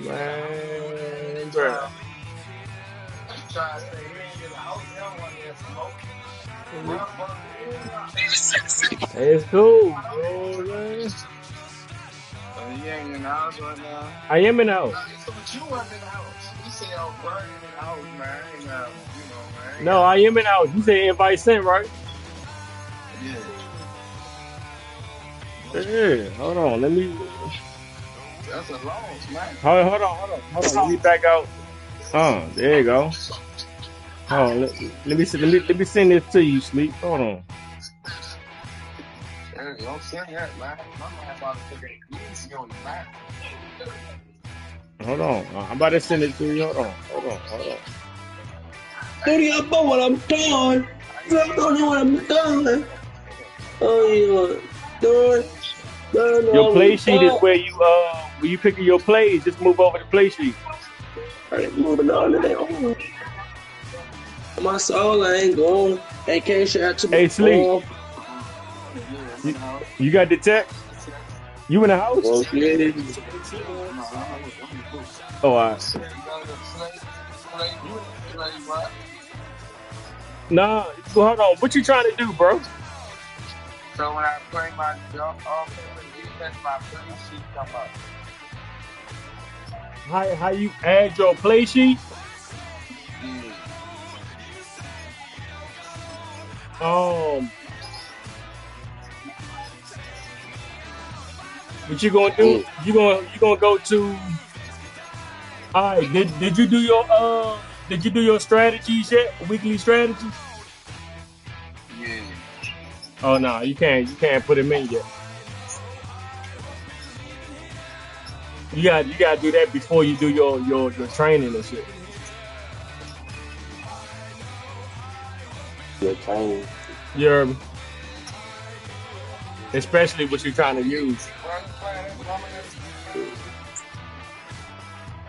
Man, bro. It's cool, bro, man. You ain't in the house right now? I am in the house. You wasn't in the house. You say I'm burning in the house, man. I ain't got, man. No, I am in the house. You said invite sent, right? Yeah. Yeah, hold on. Let me. That's a loss, man. Hold on. Let me back out. There you go. Hold on. Let me send this to you, Sleep. Hold on. Don't send that, man. My man about to put that easy on the back. Hold on. I'm about to send it to you. Hold on. Studio for what I'm doing. I don't know what I'm doing. Oh, you doing? Your play sheet is where you pick your plays. Just move over the play sheet. I ain't moving on today. My soul, I ain't going. Hey, can't share to my Sleep. You got the text? You in the house? Okay. Oh, all right. Nah, hold on. What you trying to do, bro? So when I play my offense and defense, my play sheet come up. How you add your play sheet? What you gonna do? You gonna go to? All right. Did you do your strategies yet? Weekly strategies? Yeah. Oh no, you can't put them in yet. You gotta do that before you do your training and shit. Your training. Especially what you're trying to use.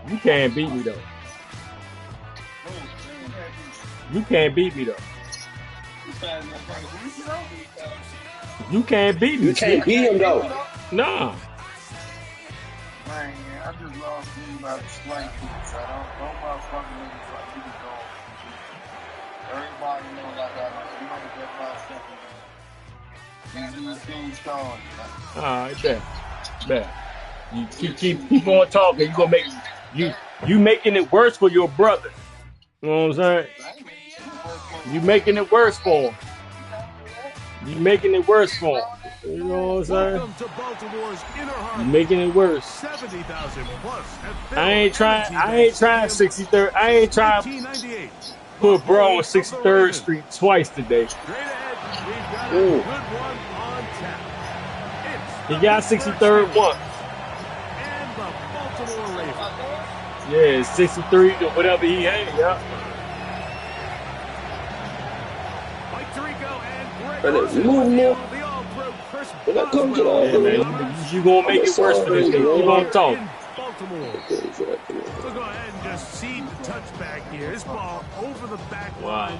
You can't beat me though. You can't beat me though. You can't beat me. You can't beat him though. Nah. Man, I just lost me about the slight piece. I don't motherfucking niggas like you can go. Everybody knows I got my Alright, bet. You keep on talking. You gonna make you making it worse for your brother. You know what I'm saying? You making it worse for him. You making it worse for him. You know what I'm saying? You making it worse. 70,000 plus. I ain't trying 63rd. I ain't trying to put bro on 63rd Street twice today. He got 63rd once. Yeah, 63 or whatever he had, yeah. When I come to the man, you gonna make it worse for this nigga. You gonna talk. So go ahead and just seed the touchback here. This ball over the back line.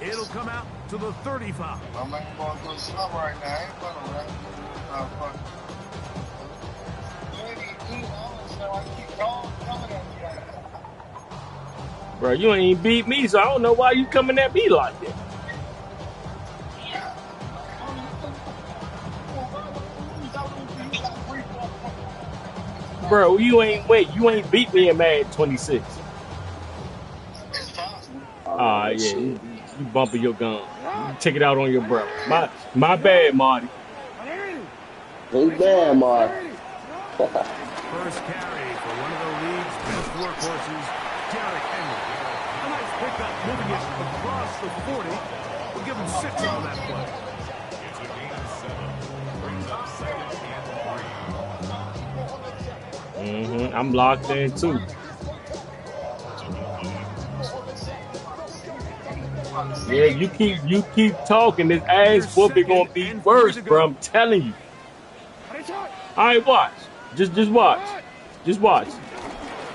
It'll come out to the 35. I'm not going to go slum right now. I ain't going to rap. Bro, you ain't beat me, so I don't know why you coming at me like that. Bro, you ain't beat me in Madden 26. Yeah, you bumping your gun. You take it out on your brother. My bad, Marty. Ain't bad, Marty. First carry for one of the league's best workhorses, Derrick Henry. A nice pickup moving it across the 40. We'll give him 6 on that play. I'm locked in too. Yeah, you keep talking. This ass whooping gonna be worse, bro. I'm telling you. All right, watch. Just watch. Just watch.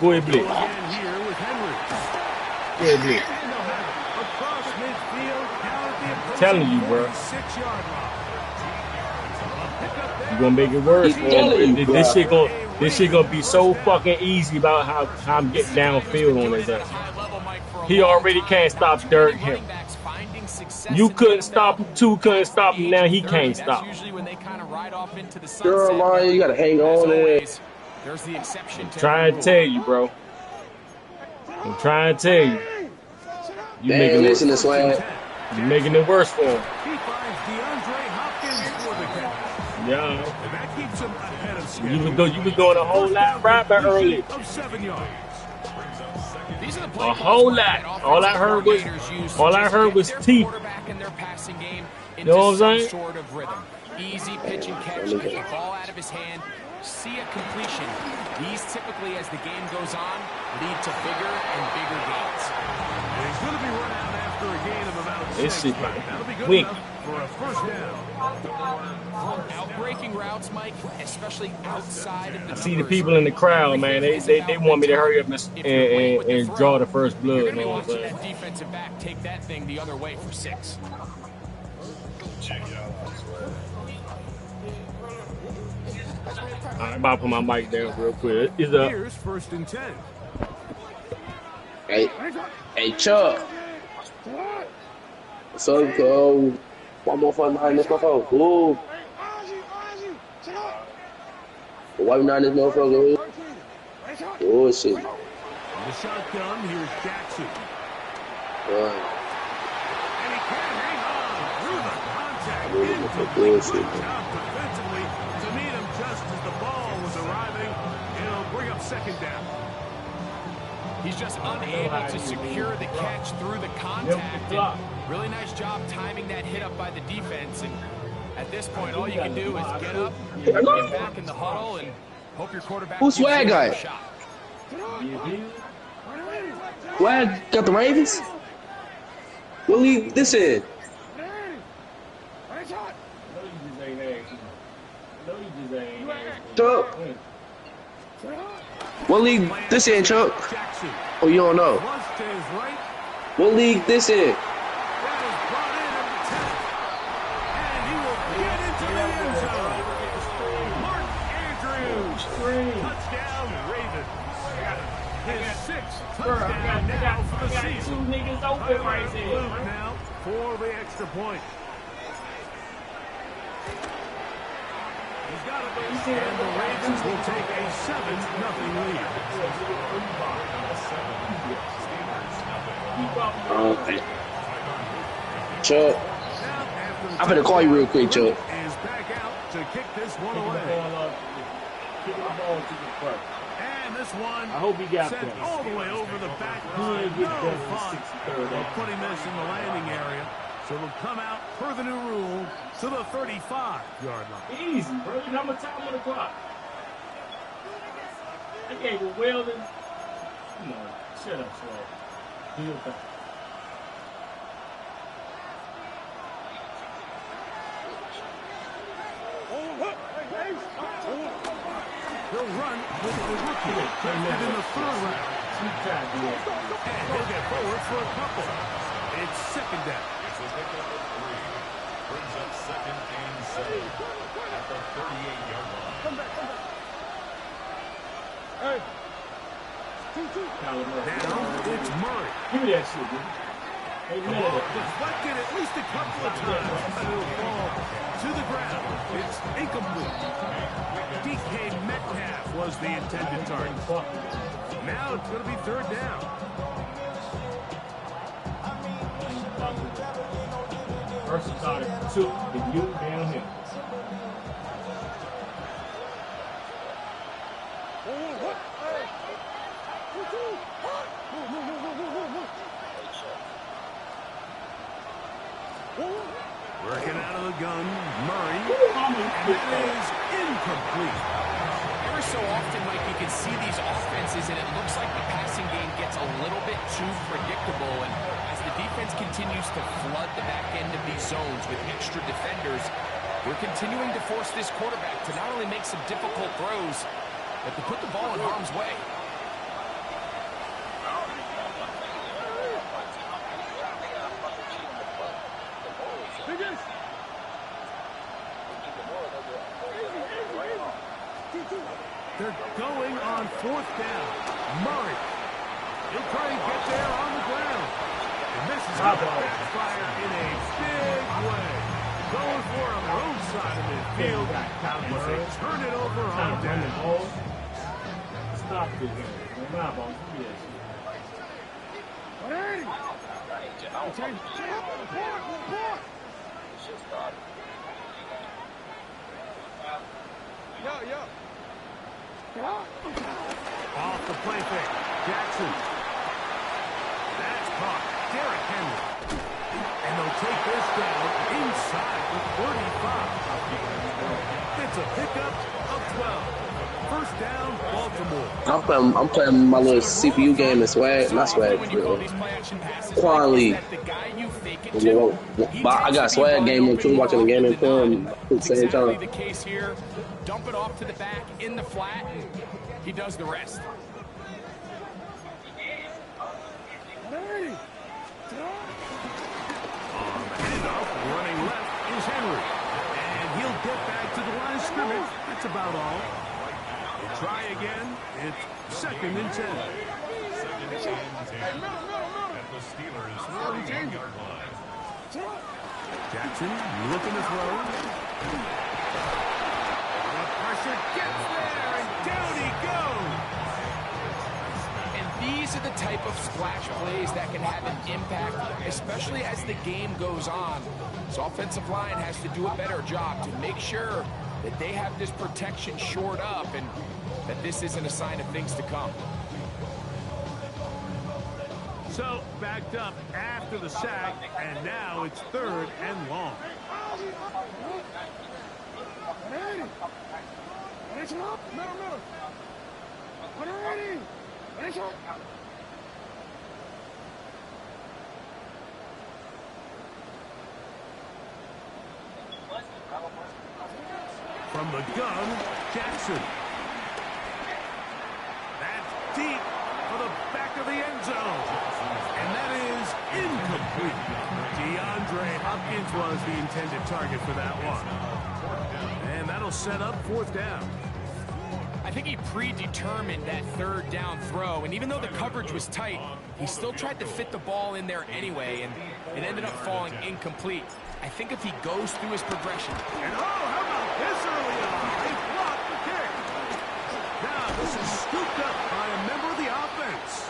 Go ahead, Blitz. Go ahead, Blitz. I'm telling you, bro. You gonna make it worse Keep for him. telling you, This bro. shit gonna be so fucking easy about how I'm getting downfield on his ass. He already can't stop Derrick Henry. You couldn't stop him. Two couldn't stop him. Now he can't stop him. Sure, Mario, you gotta hang on there. There's the exception to Trying to tell you, bro. I'm trying to tell you. You Dang, listen to Swag. You making it worse for him. He finds DeAndre Hopkins for the catch. Yeah. And that keeps him ahead of schedule. You was doing a whole lot right back early. Of 7 yards. A whole lot. All I heard was teeth. You know what I'm saying? Sort of rhythm. Easy pitch and catch, get the ball out of his hand, see a completion. These typically, as the game goes on, lead to bigger and bigger gains. And he's going to be run out after a gain of about 6. This shit That'll be good quick. enough for a first down. Outbreaking routes, Mike, especially outside of the I see the people in the crowd, man. They want me to hurry up and draw the first blood. You're You going to be know what I'm watching saying? that defensive back take that thing the other way for 6. All right, I'm about to put my mic down real quick. It's up. Here's 1st and 10. Hey, Chuck. What's up, Cole? One more fun behind this motherfucker. Ooh. Why we not in this motherfucker? Oh, shit. The shotgun, here's Jackson. And he can't hang on through the contact. Incomplete. Good job defensively to meet him just as the ball was arriving. It'll bring up 2nd down. He's just unable to secure the catch through the contact. And really nice job timing that hit up by the defense. And at this point, all you can do is get up, get back in the huddle, and hope your quarterback Who's gives you Swag another guy? shot. Swag got the Ravens? What league this in? Chuck? What league this in, Chuck? Jackson Oh, you don't know. was to his right. What league this in? That is brought in at the 10. And he will get into the end zone. Mark Andrews. Touchdown, Ravens. His 6th touchdown now for the season. Niggas open right there. Now for the extra point. He's got it. And the Ravens will take a 7-0 lead. Okay. Chuck. I'm gonna call you real quick, Chuck. Is back out to kick this one away. And this one I hope he got sent that. all the way over the back He line. ain't get No that fun 63rd. of putting this in the landing area. So it'll come out per the new rule to the 35-yard line. Easy, bro. How much time on the clock? I gave a Weldon. Come on, shut up, Swag. He'll back. He'll run with the rookie drafted in the 3rd round. And he'll get forward for a couple. It's 2nd down. Brings up 2nd and 7 at the 38-yard line. Now it's Murray. Give me that shit, dude. Hey, The ball deflected at least a couple of times. And it'll fall to the ground. It's incomplete. DK Metcalf was the intended target. Now it's going to be 3rd down. First shot is 2, and you down here. Working out of the gun, Murray. And that is incomplete. Every so often, Mike, you can see these offenses, and it looks like the passing game gets a little bit too predictable. And as the defense continues to flood the back end of these zones with extra defenders, we're continuing to force this quarterback to not only make some difficult throws, but to put the ball in harm's way. They're going on 4th down. Murray. He'll try to get there on the ground. And this is going to backfire in a big way. Going for on their own side of midfield. As they turn it over on down. Stop this game. Come on, yes. Off the play fake. Jackson. That's caught. Derrick Henry. And they'll take this down inside the 35. It's a pickup of 12. First down, Baltimore. I'm playing my little CPU game in Swag, not Swag. Quan League. I got Swag game on too, watching the game and film at the same time. The case here. Dump it off to the back in the flat, and he does the rest. Handoff, running left is Henry. And he'll get back to the line of scrimmage. That's about all. We'll try again. It's 2nd and 10. 2nd and 10. At the Steelers' 48-yard line. Jackson looking to throw. The pressure gets there, and down he goes. And these are the type of splash plays that can have an impact, especially as the game goes on. So offensive line has to do a better job to make sure that they have this protection shored up and that this isn't a sign of things to come. So, backed up after the sack, and now it's 3rd and long. From the gun, Jackson. That's deep for the back of the end zone. And that is incomplete. DeAndre Hopkins was the intended target for that one. And that'll set up 4th down. I think he predetermined that 3rd down throw, and even though the coverage was tight, he still tried to fit the ball in there anyway, and it ended up falling incomplete. I think if he goes through his progression. And how about this early on? They blocked the kick. Now this is scooped up by a member of the offense.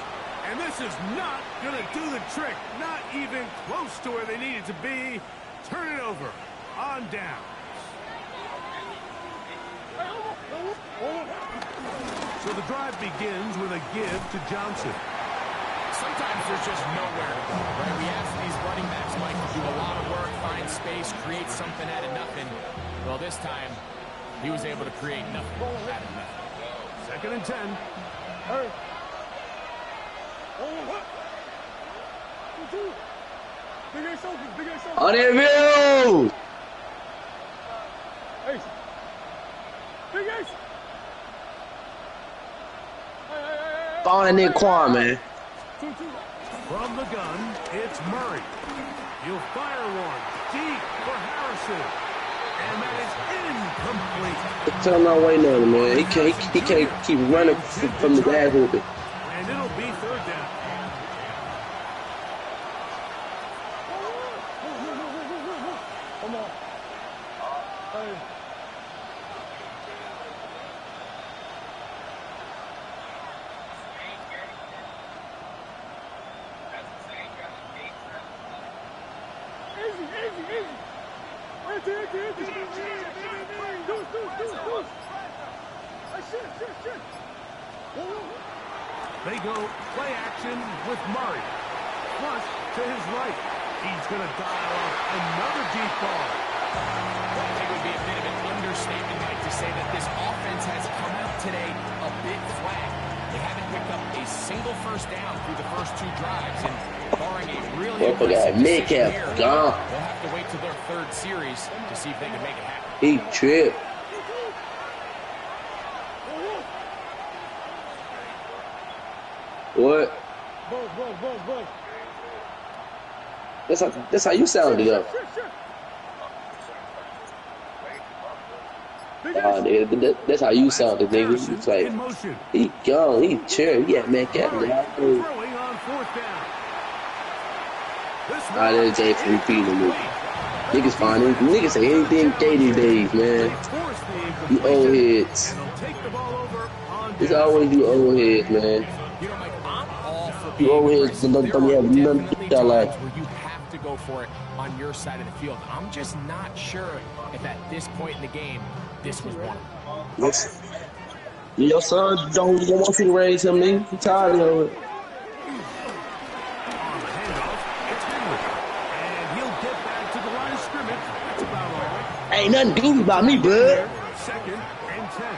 And this is not going to do the trick. Not even close to where they needed to be. Turn it over on down. So the drive begins with a give to Johnson. Sometimes there's just nowhere to go, right? We ask these running backs, Mike, to do a lot of work, find space, create something out of nothing. Well, this time, he was able to create nothing out of nothing. 2nd and 10. On that view! Ball that nigga Quan, man. From the gun, it's Murray. He'll fire one deep for Harrison. And that is incomplete. Tell him not waiting on him, man. He can't keep running from the bad hooping. And it'll be 3rd down. They go play action with Murray. Flush to his right. He's going to dial up another deep ball. I think it would be a bit of an understatement, Mike, to say that this offense has come out today a bit flat. They haven't picked up a single 1st down through the first 2 drives, and barring a really aggressive decision here, they'll have to wait till their 3rd series to see if they can make it happen. He tripped. What? That's how you sounded up. That's how you sound, the nigga. It's like, in motion. he gone, he chill, yeah, man, cat Murray now. throwing on 4th down. This Nah, one that's Jay for is repeating me. complete. Niggas fine. Niggas say anything K these days, man. They force the You old incompletion, heads. and they'll take the ball over on It's down. always you old heads, man. You know, Mike, I'm all for You being old heads aggressive. don't There have are nothing definitely to tell like. times where you have to go for it on your side of the field. I'm just not sure if at this point in the game, this was one of them. Your son don't want you to raise him, nigga. He tired of it. On the handoff, it's Henry. And he'll get back to the line of scrimmage. That's about all. Ain't nothing to do about me, bud. 2nd and 10.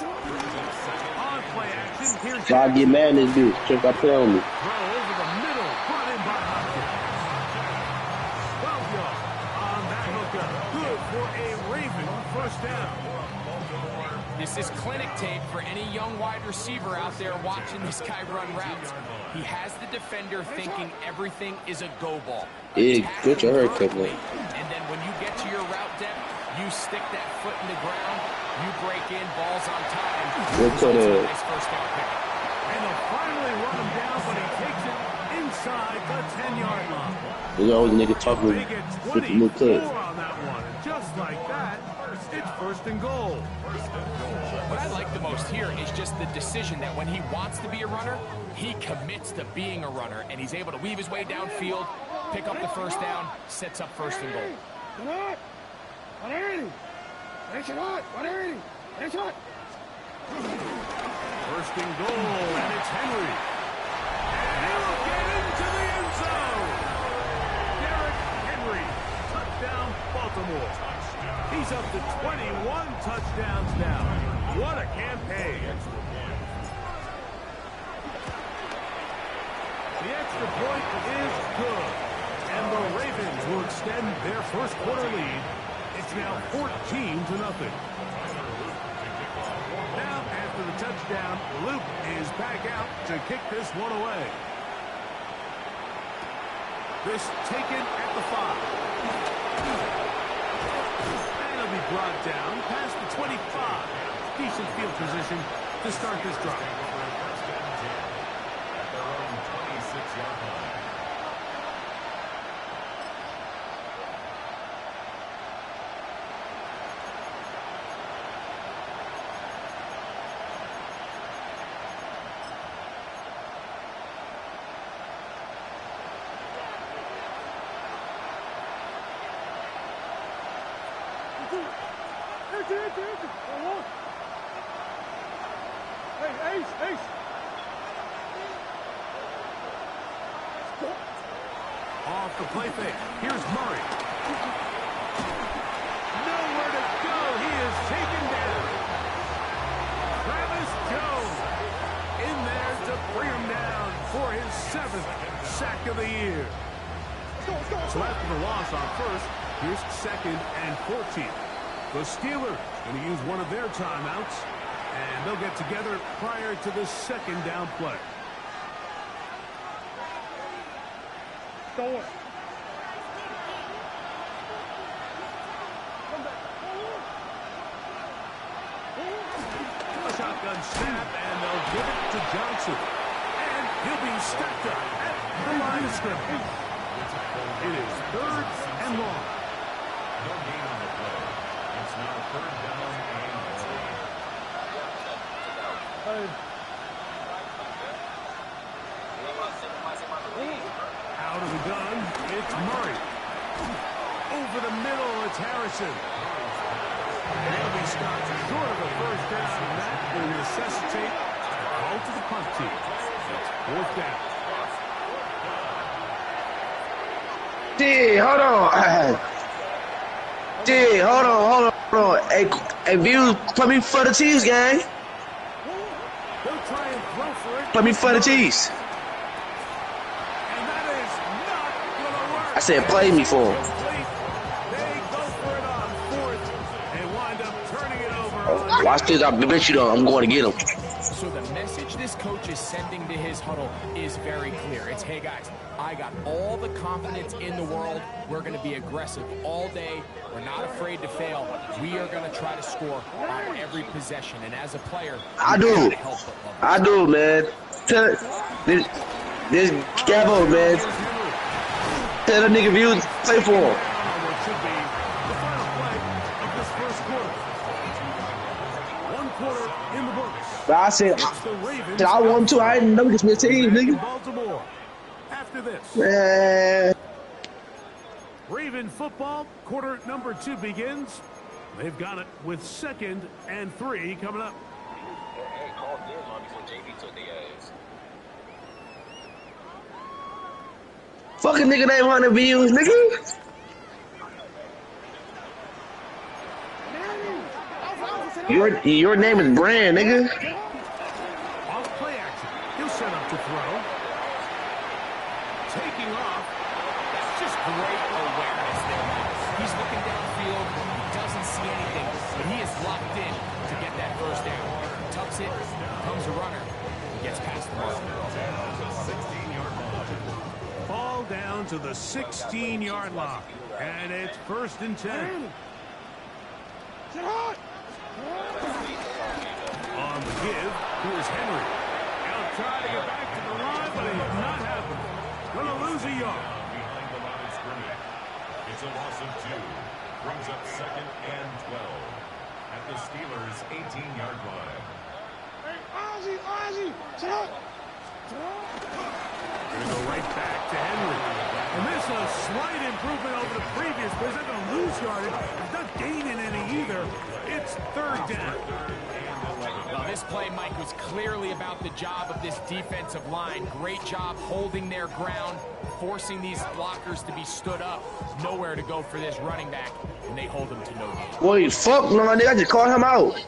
On play action, here's So I get mad at this dude. Check I play on me. throw over the middle, brought in by Hopkins. 12 yards on that hookup. Good for a Raven first down. This is clinic tape for any young wide receiver out there watching this guy run routes. He has the defender thinking everything is a go ball. Yeah, get your haircut, man. And then when you get to your route depth, you stick that foot in the ground, you break in, balls on time. Look at it. Nice first down pick. And they'll finally run him down, but he takes it inside the 10-yard line. There's always a nigga talking They get with the new 24 clip. on that one. And just like that, it's 1st and goal. What I like the most here is just the decision that when he wants to be a runner, he commits to being a runner, and he's able to weave his way downfield, pick up the first down, sets up 1st and goal. First and goal, and it's Henry. And he'll get into the end zone. Derrick Henry, touchdown Baltimore. He's up to 21 touchdowns now. What a campaign. The extra point is good. And the Ravens will extend their first quarter lead. It's now 14-0. Now, after the touchdown, Luke is back out to kick this one away. This taken at the 5. And it'll be brought down past the 25. Decent field position to start this drive. Off the play fake. Here's Murray. Nowhere to go. He is taken down. Travis Jones in there to bring him down for his 7th sack of the year. So after the loss on 1st, here's 2nd and 14. The Steelers going to use one of their timeouts, and they'll get together prior to the 2nd down play. Shotgun snap, and they'll give it to Johnson. And he'll be stepped up at the line of scrimmage. It is 3rd and long. No gain on the play. It's now 3rd down and Out of the gun, it's Murray. Over the middle, it's Harrison. And he'll be stopped short of the first down, and that will necessitate a call to the punt team. It's 4th down. D, hold on. D, hold on. Hey, Views, put me for the Chiefs, gang. They'll try and throw for it. Put me for the Chiefs. And that is not going to work. I said play me for him. They go for it on 4th and wind up turning it over. Watch this. I bet you don't. I'm going to get him. So the message this coach is sending to his huddle is very clear. It's, hey guys, I got all the confidence in the world. We're going to be aggressive all day. We're not afraid to fail. We are going to try to score on every possession. And as a player, I do, man. Tell this Gabo, man. Tell the nigga views play for him. But I said, I want him to. I didn't know he could be a team, nigga. Baltimore. After this, Man. Raven football, quarter number 2 begins. They've got it with 2nd and 3 coming up. Fucking nigga name 100 views, nigga. Your name is Brand, nigga. Off play action. He'll set up to throw. Taking off. That's just great awareness there, Max. He's looking downfield. He doesn't see anything, but he is locked in to get that first down. Tucks it, becomes a runner, and gets past the mark. Ball down to the 16-yard line. And it's 1st and 10. On the give, here's Henry. He'll try to get back to the line, but it's not happening. Gonna lose a yard. Behind the line of scrimmage. It's a loss of 2. Brings up 2nd and 12 at the Steelers' 18-yard line. Gonna go right back to Henry. And this is a slight improvement over the previous, but he's not gonna lose yardage. He's not gaining any either. It's 3rd down. Well, this play, Mike, was clearly about the job of this defensive line. Great job holding their ground, forcing these blockers to be stood up. Nowhere to go for this running back, and they hold him to no gain. Boy, fuck no, my nigga. I just called him out.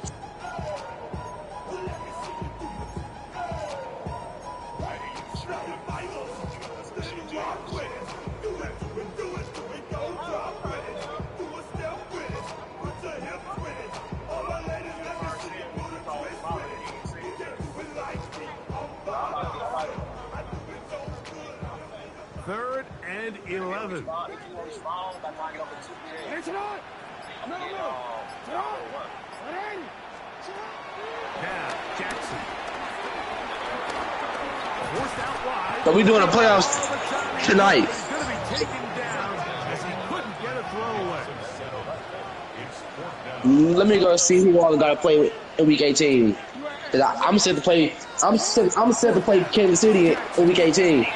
Third and 11. Now, Jackson. Forced out wide. So we doing the playoffs tonight. He's going to be taken down as he couldn't get a throwaway. Let me go see who all got to play in Week 18. I'm set to play. I'm set to play Kansas City in Week 18.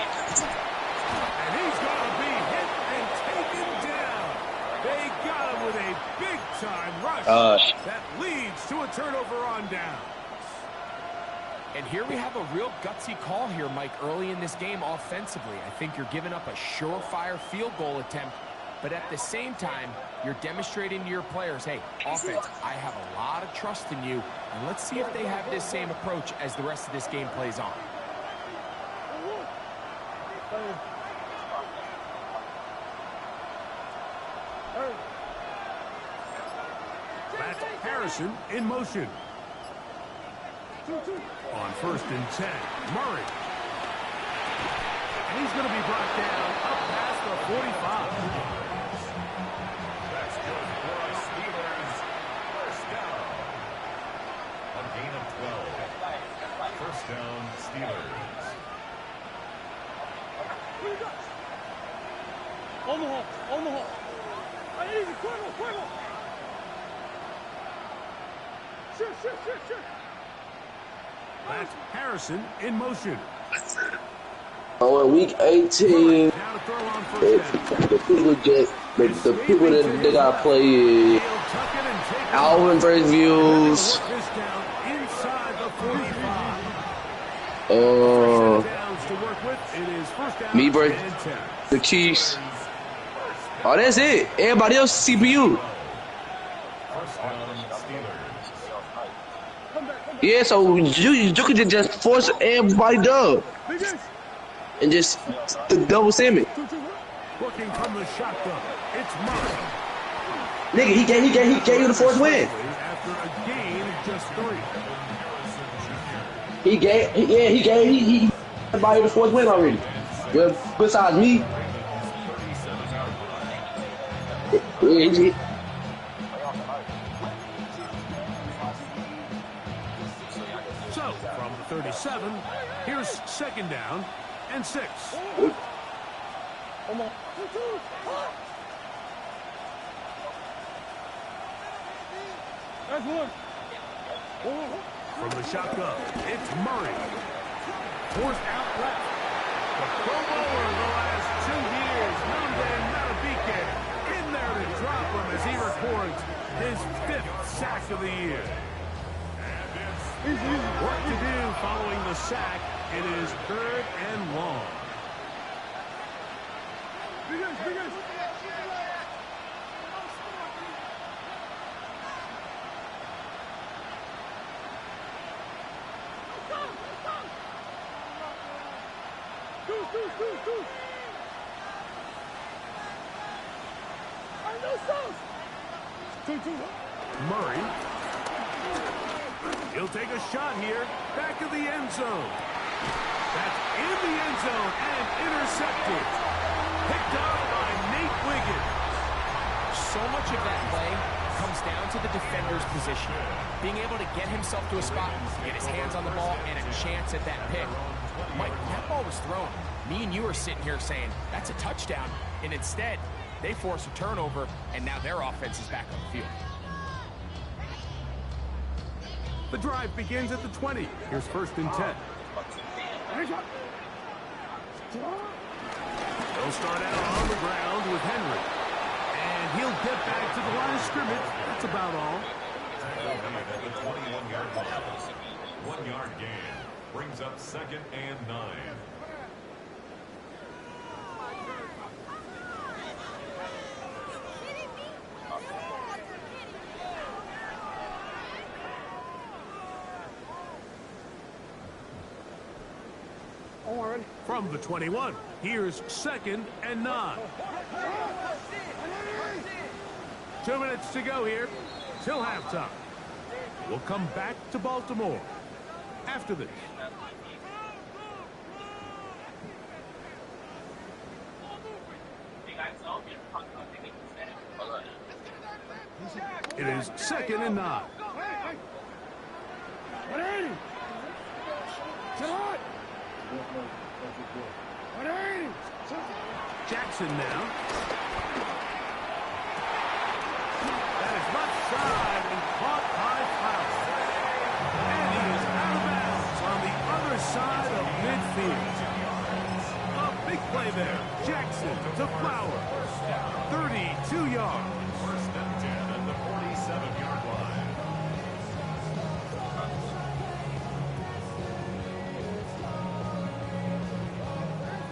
That leads to a turnover on down. And here we have a real gutsy call here, Mike, early in this game offensively. I think you're giving up a surefire field goal attempt, but at the same time, you're demonstrating to your players, hey, offense, I have a lot of trust in you, and let's see if they have this same approach as the rest of this game plays on. That's Harrison in motion. On 1st and 10, Murray. And he's going to be brought down up past the 45. That's good for us Steelers. First down. A gain of 12. First down, Steelers. Omaha. Easy, quick. Sure. That's Harrison in motion. Oh, in Week 18, Now to throw on first down. the people that they got to play is Alvin versus Views. This down inside the 45. Downs to work with. It is first down Me versus and 10. the Chiefs. Oh, that's it. Everybody else CPU. First down, Steelers. Yeah, so you could just force everybody dub and just double sim it. Working from the shotgun. It's Murray. Nigga, he gave you the fourth win. After a gain of just 3. He everybody the fourth win already. Well, besides me. So, from the 37, here's second down and 6. That's one. From the shotgun, it's Murray. Fourth out left. The Pro Bowler the last 2 years, Namde Matabike, in there to drop him as he records his 5th sack of the year. Work to do following the sack. It is 3rd and long. Murray. He'll take a shot here. Back of the end zone. That's in the end zone and intercepted. Picked up by Nate Wiggins. So much of that play comes down to the defender's position. Being able to get himself to a spot, get his hands on the ball, and a chance at that pick. Mike, that ball was thrown. Me and you are sitting here saying, that's a touchdown. And instead, they force a turnover, and now their offense is back on the field. The drive begins at the 20. Here's 1st and 10. They'll start out on the ground with Henry. And he'll get back to the line of scrimmage. That's about all. At the 21-yard line. 1-yard gain. Brings up 2nd and 9. From the 21, here's 2nd and 9. 2 minutes to go here, till halftime. We'll come back to Baltimore after this. It is 2nd and 9. Jackson now. That is left side and caught by Fowler. And he is out of bounds on the other side of midfield. A big play there. Jackson to Fowler. 32 yards. 1st and 10 at the 47-yard line.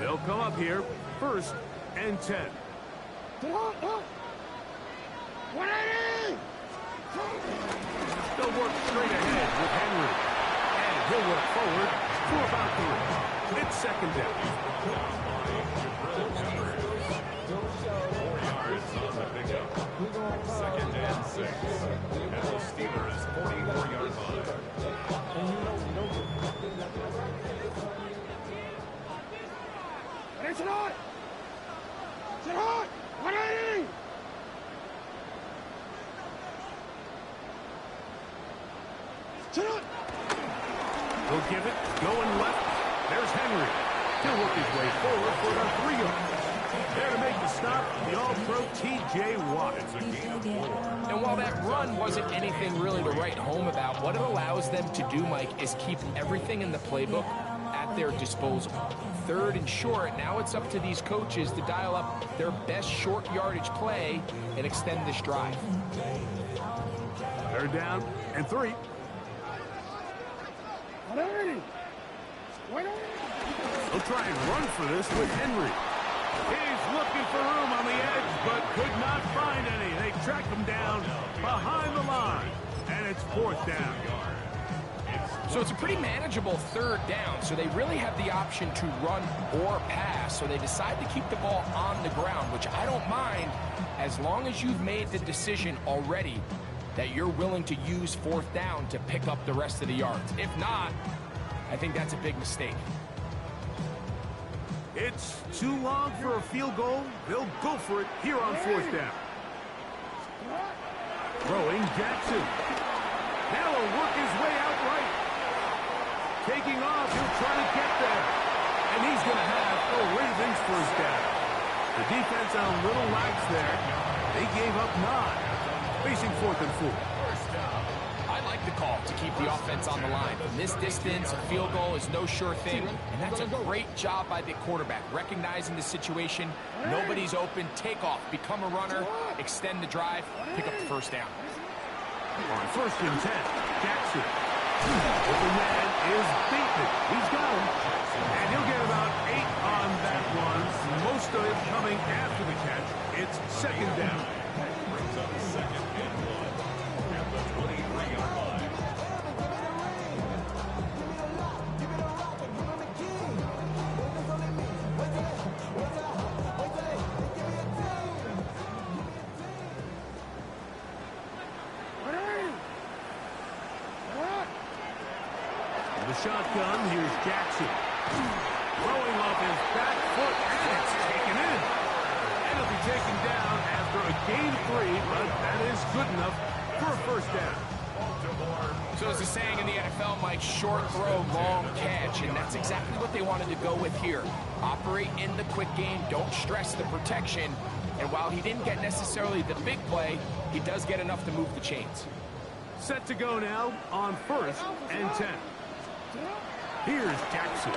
They'll come up here, 1st and 10. They'll work straight ahead with Henry. And he'll work forward for about 3. It's 2nd down. 4 yards on the pickup. 2nd and 6. At the Steelers' 44-yard line. He'll give it, going left. There's Henry. He'll work his way forward for about 3 yards. There to make the stop, the All-Pro T.J. Watt. It's a gain of 4. And while that run wasn't anything really to write home about, what it allows them to do, Mike, is keep everything in the playbook at their disposal. 3rd and short, now it's up to these coaches to dial up their best short yardage play and extend this drive. 3rd down and 3. He'll try and run for this with Henry. He's looking for room on the edge, but could not find any. They track him down behind the line, and it's 4th down. So it's a pretty manageable 3rd down, so they really have the option to run or pass, so they decide to keep the ball on the ground, which I don't mind as long as you've made the decision already that you're willing to use 4th down to pick up the rest of the yards. If not, I think that's a big mistake. It's too long for a field goal. They'll go for it here on 4th down. Throwing Jackson. Now he'll work his way out right. Taking off, he'll try to get there. And he's going to have a Ravens 1st down. The defense on a little lax there. They gave up 9. Facing 4th and 4. I like the call to keep the offense on the line. From this distance, a field goal is no sure thing, and that's a great job by the quarterback, recognizing the situation. Nobody's open. Take off, become a runner, extend the drive, pick up the 1st down. On 1st and 10, Jackson. Open man is beaten. He's got him. And he'll get about 8 on that one. Most of it coming after the catch. It's 2nd down. Brings up 2nd and 1 at the 23-yard line. The shotgun, here's Jackson. Throwing off his back foot, and it's taken in. And it'll be taken down after a gain 3, but that is good enough for a 1st down. So as a saying in the NFL, Mike, short throw, long catch, and that's exactly what they wanted to go with here. Operate in the quick game, don't stress the protection, and while he didn't get necessarily the big play, he does get enough to move the chains. Set to go now on 1st and 10. Here's Jackson.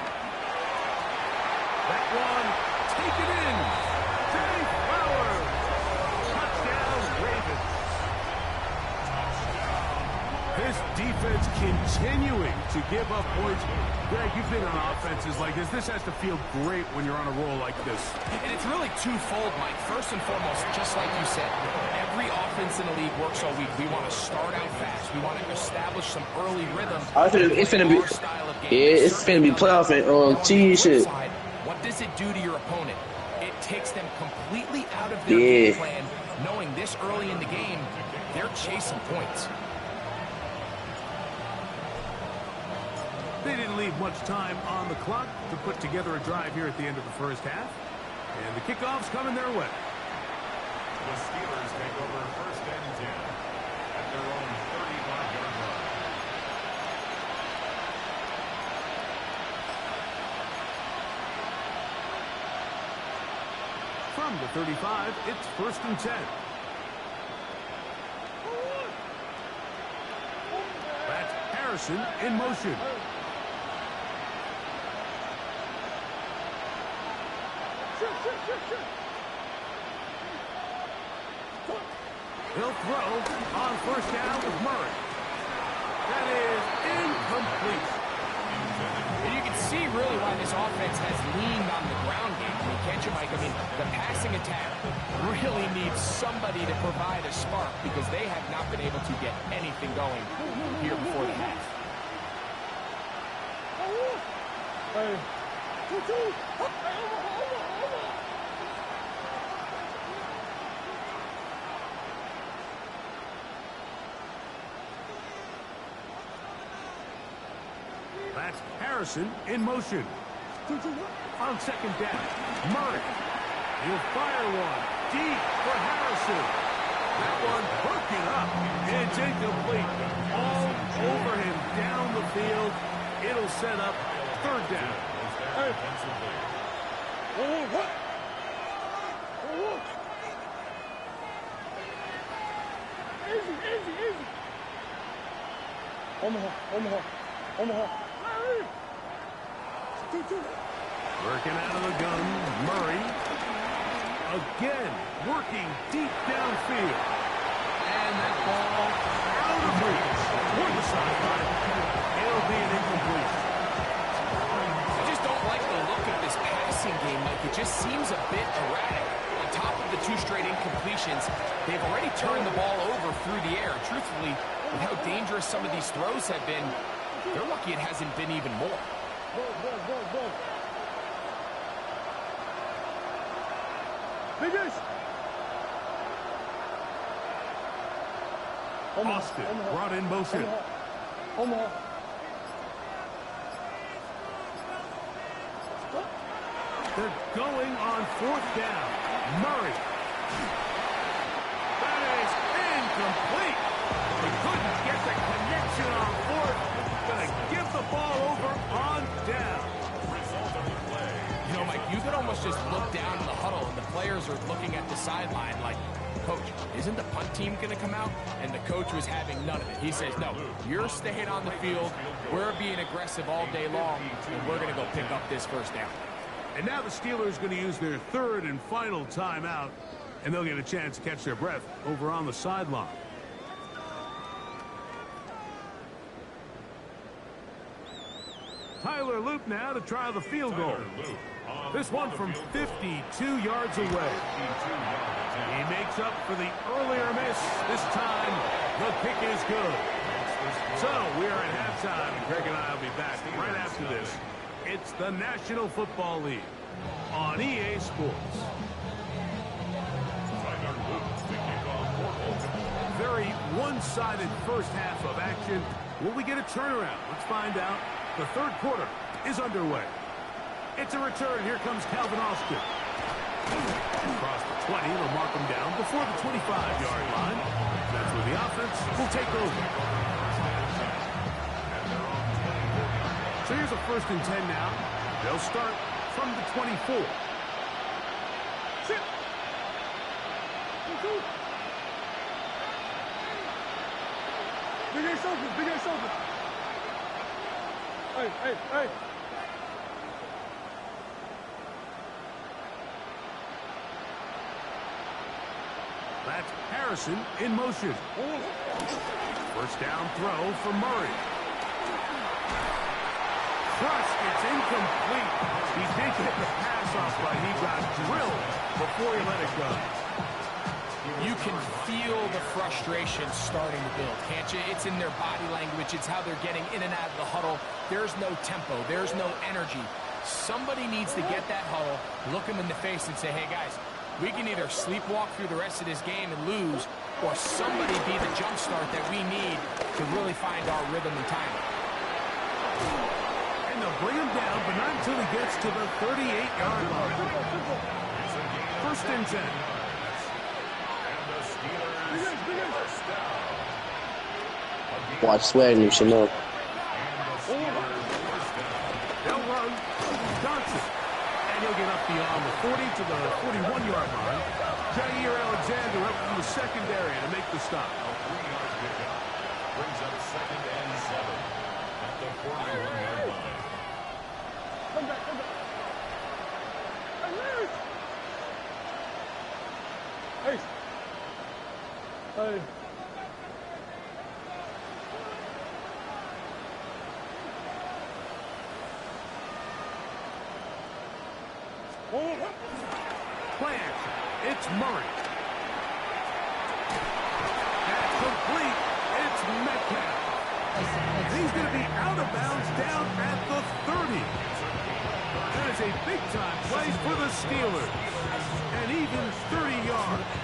That one taken in. Jay Flowers. Touchdown, Ravens. This defense continuing to give up points. Greg, you've been on offenses like this. This has to feel great when you're on a roll like this. And it's really twofold, Mike. First and foremost, just like you said, every offense in the league works all week. We want to start out fast. We want to establish some early rhythm. It's finna be, it's finna be playoff and TV shit. What does it do to your opponent? It takes them completely out of their game plan, knowing this early in the game, they're chasing points. They didn't leave much time on the clock to put together a drive here at the end of the 1st half. And the kickoff's coming their way. The Steelers take over 1st and 10 at their own 35-yard line. From the 35, it's 1st and 10. That's Harrison in motion. He'll throw on 1st down with Murray. That is incomplete. And you can see really why this offense has leaned on the ground game. I mean, can't you, Mike? I mean, the passing attack really needs somebody to provide a spark because they have not been able to get anything going here before the half. That's Harrison in motion. On 2nd down, Murray. He'll fire one deep for Harrison. That one broken up. It's incomplete. All over him down the field. It'll set up 3rd down. Working out of the gun, Murray. Again, working deep downfield. And that ball out of reach. Toward the sideline. It'll be an incompletion. I just don't like the look of this passing game, Mike. It just seems a bit erratic. On top of the 2 straight incompletions, they've already turned the ball over through the air. Truthfully, with how dangerous some of these throws have been, they're lucky it hasn't been even more. Austin brought in motion. They're going on 4th down. Murray. That is incomplete. He couldn't get the connection on 4th. Going to give the ball over on down. You know, Mike, you could almost just look down in the huddle, and the players are looking at the sideline like, Coach, isn't the punt team going to come out? And the coach was having none of it. He says, no, you're staying on the field. We're being aggressive all day long, and we're going to go pick up this 1st down. And now the Steelers going to use their 3rd and final timeout, and they'll get a chance to catch their breath over on the sideline. Tyler Loop now to try the field goal. This one from 52 yards away. He makes up for the earlier miss. This time, the kick is good. So, we are at halftime. Greg and I will be back right after this. It's the National Football League on EA Sports. Very one-sided first half of action. Will we get a turnaround? Let's find out. The 3rd quarter is underway. It's a return. Here comes Calvin Austin. Across the 20, they'll mark him down before the 25-yard line. That's where the offense will take over. So here's a 1st and 10 now. They'll start from the 24. Sit. Big ass open, big ass open. Hey, hey, hey. That's Harrison in motion. 1st down throw for Murray. Crush, it's incomplete. He did get the pass off, but he got drilled before he let it go. You can feel the frustration starting to build, can't you? It's in their body language. It's how they're getting in and out of the huddle. There's no tempo. There's no energy. Somebody needs to get that huddle, look them in the face and say, hey, guys, we can either sleepwalk through the rest of this game and lose, or somebody be the jump start that we need to really find our rhythm and timing. And they'll bring him down, but not until he gets to the 38-yard line. 1st and 10. Watch Swag, you should know. They'll run. Johnson. And he'll get up beyond the 40 to the 41-yard line. Jair Alexander up from the secondary to make the stop. Brings up 2nd and 7 at the 41-yard line. Come back, come back. Hey. Hey. Play action. It's Murray. That's complete. It's Metcalf. He's going to be out of bounds down at the 30. That is a big-time play for the Steelers. And even 30 yards.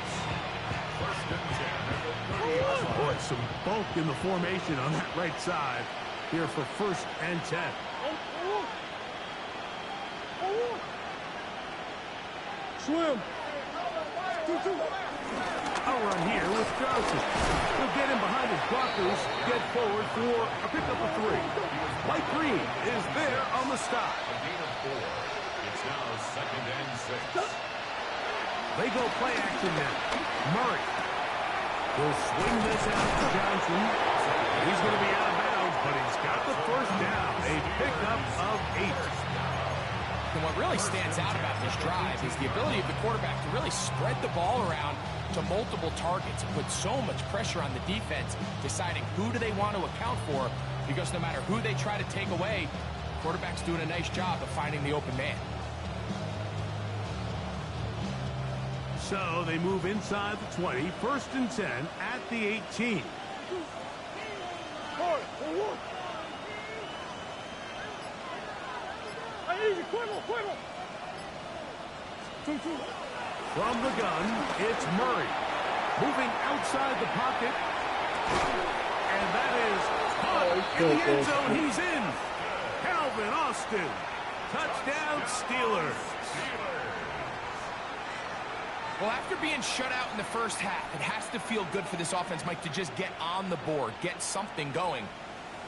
Boy, some bulk in the formation on that right side here for 1st and 10. Swim. I'll run here with Johnson. He'll get him behind his blockers, get forward for a pickup of 3. Mike Green is there on the stop. A gain of 4. It's now 2nd and 6. They go play action now. Murray will swing this out to Johnson. He's going to be out of bounds, but he's got the 1st down. A pickup of 8. And what really stands out about this drive is the ability of the quarterback to really spread the ball around to multiple targets and put so much pressure on the defense, deciding who do they want to account for, because no matter who they try to take away, the quarterback's doing a nice job of finding the open man. So they move inside the 20, 1st and 10 at the 18. From the gun, it's Murray. Moving outside the pocket. And that is caught in the end zone. He's in. Calvin Austin. Touchdown Steelers. Well, after being shut out in the first half, it has to feel good for this offense, Mike, to just get on the board, get something going.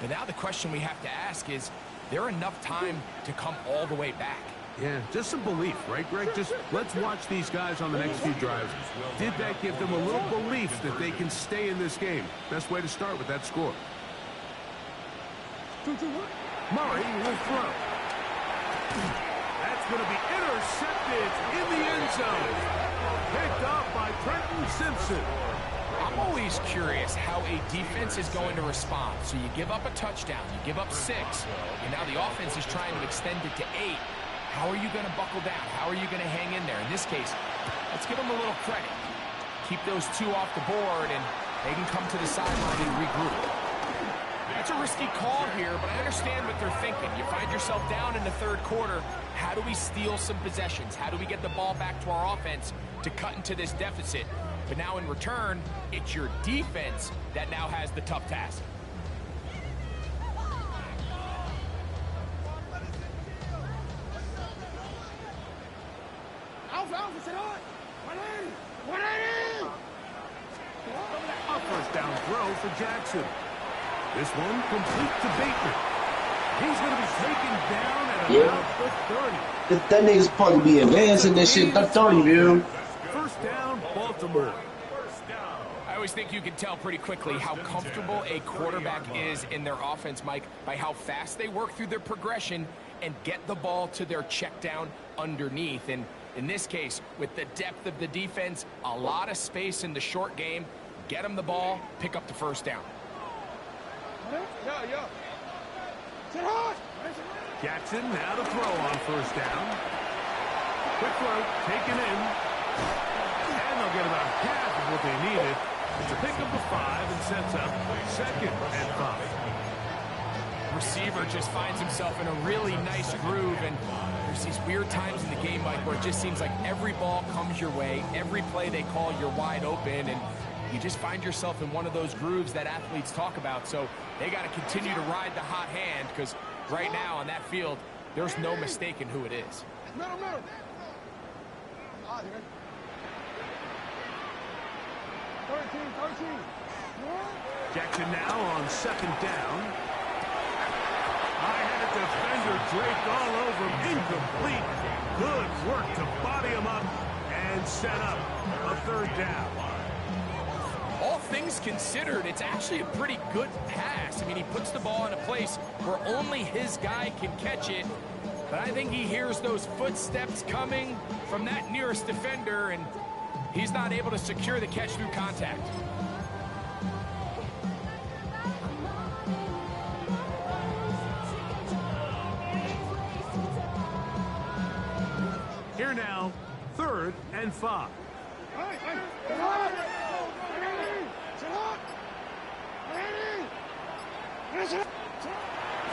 But now the question we have to ask is there enough time to come all the way back? Yeah, just some belief, right, Greg? Just let's watch these guys on the next few drives. Did that give them a little belief that they can stay in this game? Best way to start with that score. Murray will throw. That's going to be intercepted in the end zone. Picked up by Trenton Simpson. I'm always curious how a defense is going to respond. So you give up a touchdown, you give up 6, and now the offense is trying to extend it to 8. How are you going to buckle down? How are you going to hang in there? In this case, let's give them a little credit. Keep those 2 off the board, and they can come to the sideline and regroup. That's a risky call here, but I understand what they're thinking. You find yourself down in the third quarter. How do we steal some possessions? How do we get the ball back to our offense to cut into this deficit? But now in return, it's your defense that now has the tough task. A first down throw for Jackson. This one complete to Bateman. He's going to be taken down at about the 30. That nigga's supposed to be advancing this shit. That's 30, dude. First down, Baltimore. I always think you can tell pretty quickly how comfortable a quarterback is in their offense, Mike, by how fast they work through their progression and get the ball to their check down underneath. And in this case, with the depth of the defense, a lot of space in the short game, get them the ball, pick up the first down. Jackson now to throw on first down. Quick throw, taken in. And they'll get about half of what they needed. It's a pickup of 5 and sets up 2nd and 5. Receiver just finds himself in a really nice groove, and there's these weird times in the game, Mike, where it just seems like every ball comes your way, every play they call, you're wide open, and you just find yourself in one of those grooves that athletes talk about. So they got to continue to ride the hot hand, because right now on that field, there's no mistaking who it is. Jackson now on 2nd down. High-headed defender draped all over him. Incomplete. Good work to body him up and set up a 3rd down. All things considered, it's actually a pretty good pass. I mean, he puts the ball in a place where only his guy can catch it. But I think he hears those footsteps coming from that nearest defender, and he's not able to secure the catch through contact. Here now, 3rd and 5.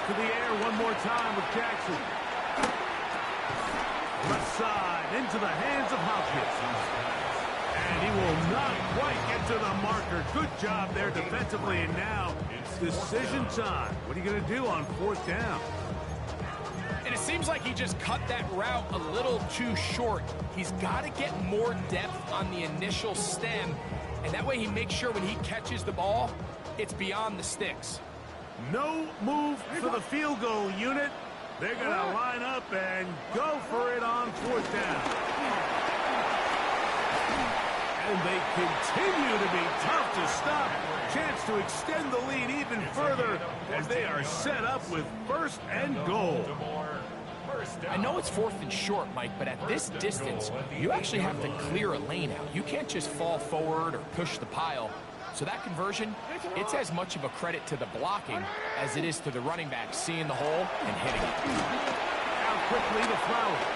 To the air one more time with Jackson. Left side into the hands of Hopkins. And he will not quite get to the marker. Good job there defensively. And now it's decision time. What are you going to do on 4th down? And it seems like he just cut that route a little too short. He's got to get more depth on the initial stem. And that way he makes sure when he catches the ball, it's beyond the sticks. No move for the field goal unit. They're going to line up and go for it on 4th down. And they continue to be tough to stop. Chance to extend the lead even further as they are set up with 1st and goal. I know it's 4th and short, Mike, but at this distance, you actually have to clear a lane out. You can't just fall forward or push the pile. So that conversion, it's as much of a credit to the blocking as it is to the running back seeing the hole and hitting it. Out quickly to Flowers.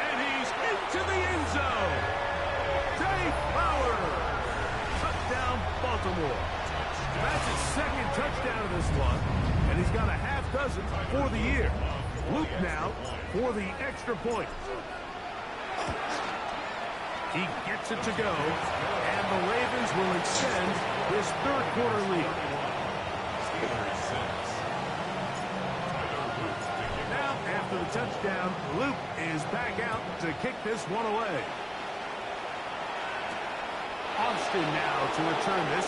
And he's into the end zone. Jay Flowers. Touchdown, Baltimore. That's his 2nd touchdown of this one. And he's got a half dozen for the year. Luke now for the extra point. He gets it to go, and the Ravens will extend this 3rd quarter lead. Now, after the touchdown. Luke is back out to kick this one away. Austin now to return this.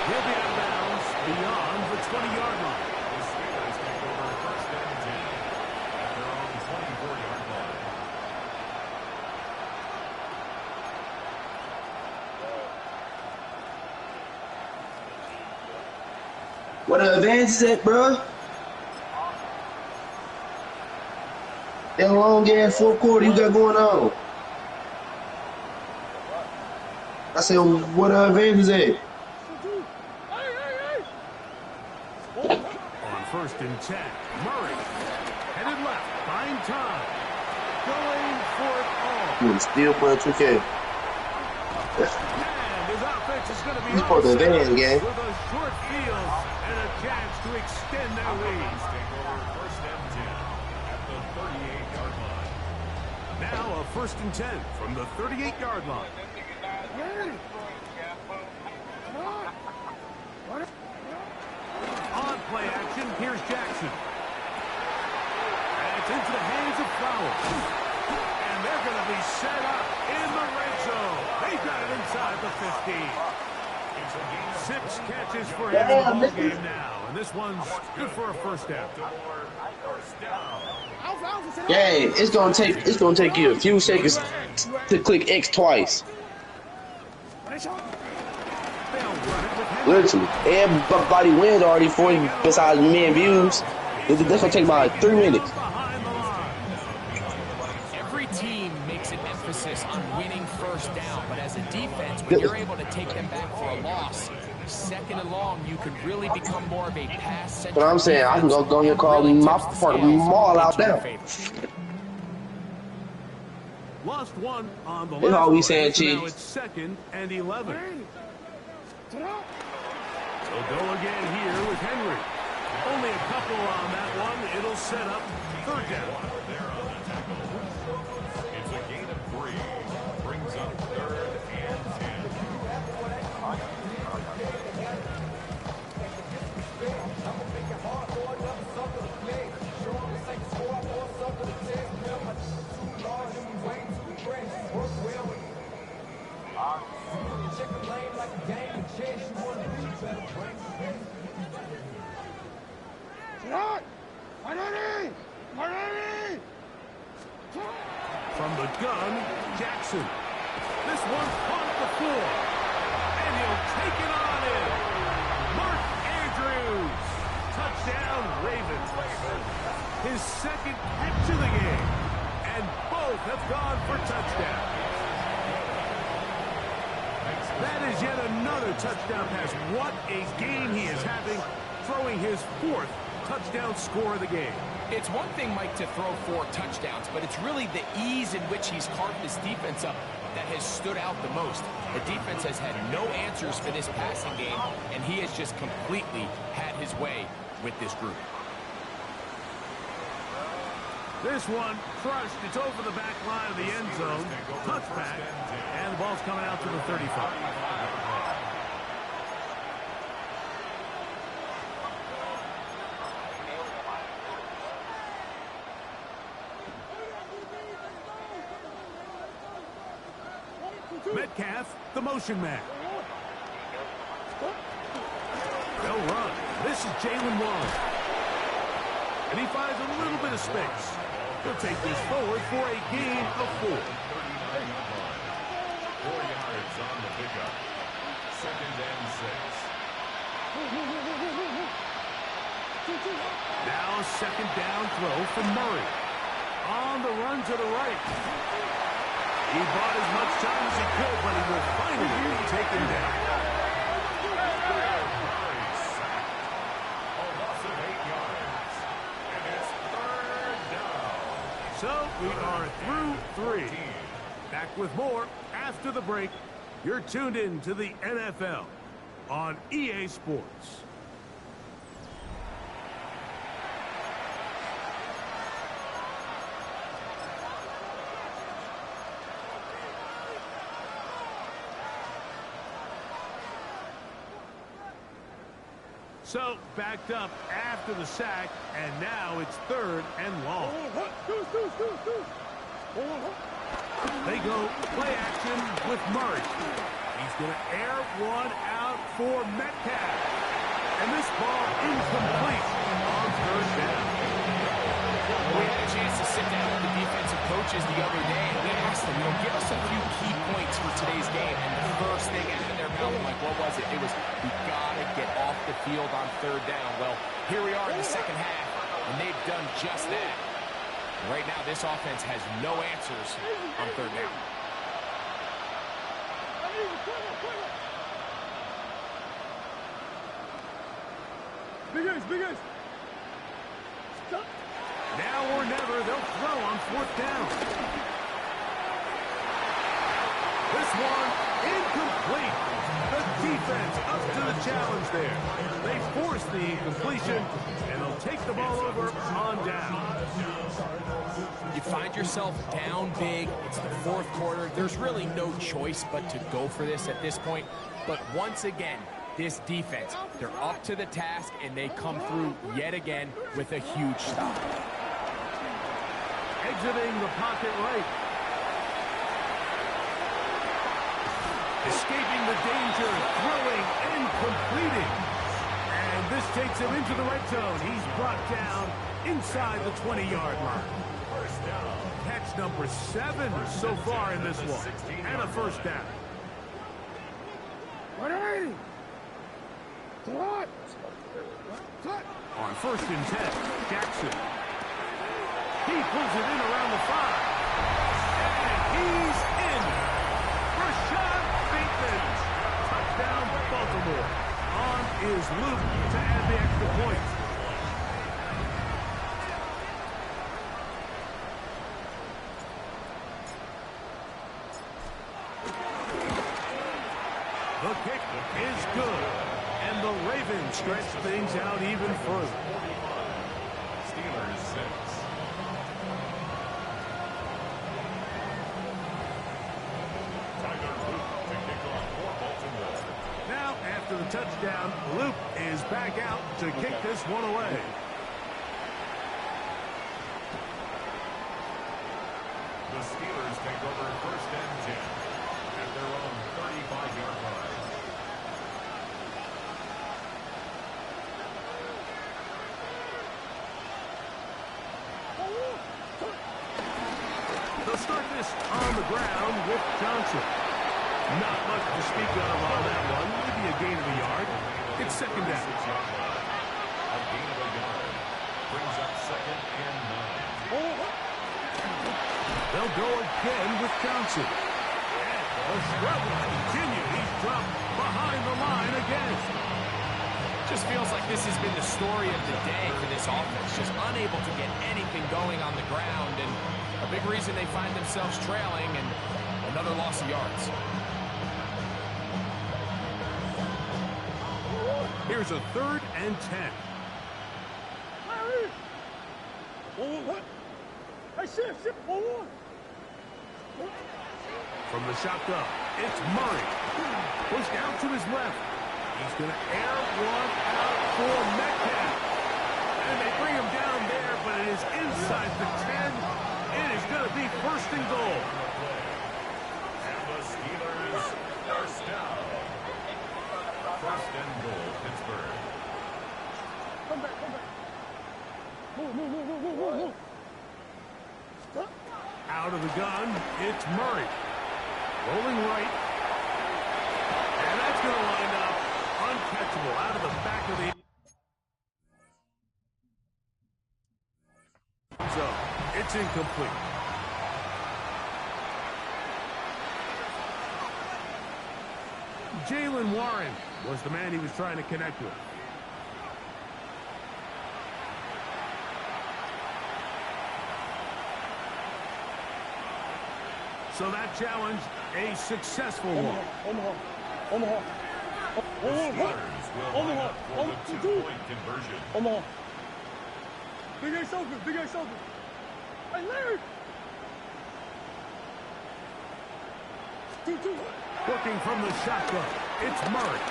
He'll be out of bounds beyond the 20-yard line. The Steelers take over first and 10 at their own 24-yard line. What the advance at, bro? That long ass fourth quarter you got going on. I said, what the advance is at? On first and 10, Murray headed left, buying time, going for it all. You still playing 2K. And his offense is going to be He's supposed to advance, gang. with a short field and a chance to extend their lead. Take over first and 10 at the 38-yard line. Now a first and 10 from the 38-yard line. On play action, here's Jackson. And it's into the hands of Flowers. And they're going to be set up in the red zone. They've got it inside the 15. 6 catches for him in the ball game now. And this one's good for a first down. Yeah, it's gonna take you a few seconds to click X twice. Literally, everybody wins already 40 besides me and views. That's gonna take about 3 minutes. Every team makes an emphasis on winning first down, but as a defense, when you're able to take them back for a loss, second and long, you can really become more of a pass-centric. But I'm saying I can go on here and call my part mall out now. Lost one on the That's all we last saying, play, so Chief. now it's second and 11. They'll go again here with Henry. Only a couple on that one. It'll set up third down. There on the tackle. It's a gain of 3. Brings up third and 10. From the gun, Jackson. This one's on the floor. And he'll take it on in. Mark Andrews. Touchdown, Ravens. His second catch of the game. And both have gone for touchdowns. That is yet another touchdown pass. What a game he is having, throwing his 4th touchdown score of the game. It's one thing, Mike, to throw 4 touchdowns, but it's really the ease in which he's carved this defense up that has stood out the most. The defense has had no answers for this passing game, and he has just completely had his way with this group. This one crushed. It's over the back line of the end zone. Touchback. And the ball's coming out to the 35. Metcalf, the motion man. They'll run. This is Jalen Warren. And he finds a little bit of space. He'll take this forward for a gain of 4. 4 yards on the pickup. Second and 6. Now a second down throw from Murray. On the run to the right. He bought as much time as he could, but he will finally be taken down. A loss of 8 yards. And it's third down. So we are through 3. Back with more after the break. You're tuned in to the NFL on EA Sports. So, backed up after the sack, and now it's 3rd and long. They go play action with Murray. He's going to air one out for Metcalf. And this ball incomplete on 3rd down. We had a chance to sit down with the defensive coaches the other day, and we asked them, give us a few key points for today's game. And the first thing out of their mouth, like, what was it? It was, we got to get off the field on 3rd down. Well, here we are in the second half, and they've done just that. Right now, this offense has no answers on 3rd down. Big guys. Stop. Now or never, they'll throw on 4th down. This one, incomplete. The defense up to the challenge there. They force the incompletion, and they'll take the ball over on down. You find yourself down big. It's the 4th quarter. There's really no choice but to go for this at this point. But once again, this defense, they're up to the task, and they come through yet again with a huge stop. Exiting the pocket right. Escaping the danger, throwing and completing. And this takes him into the red zone. He's brought down inside the 20-yard line. Catch number 7 so far in this one. And a 1st down. On 1st and 10, Jackson. He pulls it in around the 5. And he's in. Rashad Bateman. Touchdown, Baltimore. On is Luke to add the extra point. The kick is good. And the Ravens stretch things out even further. Steelers 6. Tyler Luke to kick off for Baltimore. Now, after the touchdown, Luke is back out to kick this one away. The Steelers take over 1st and 10 at their own 35-yard line. They'll start this on the ground with Johnson. Not much to speak of on that one. Maybe a gain of a yard. It's 2nd down. A gain of a yard. Brings up 2nd and 9. They'll go again with Johnson. And the struggle continues. He's dropped behind the line again. Just feels like this has been the story of the day for this offense. Just unable to get anything going on the ground, and a big reason they find themselves trailing, and another loss of yards. Here's a 3rd and 10. From the shotgun, it's Murray. Pushed out to his left. He's going to air one out for Metcalf. And they bring him down there, but it is inside the 10. It is going to be 1st and goal. And the Steelers are down. 1st and goal, Pittsburgh. Come back. Move. Out of the gun, it's Murray. Rolling right. And that's going to line up uncatchable out of the back of the zone. It's incomplete. Jaylen Warren was the man he was trying to connect with. So that challenge, a successful one. The Steelers will line up for the 2-point conversion. Big guy open. Hey, Larry! Looking from the shotgun, it's Murray.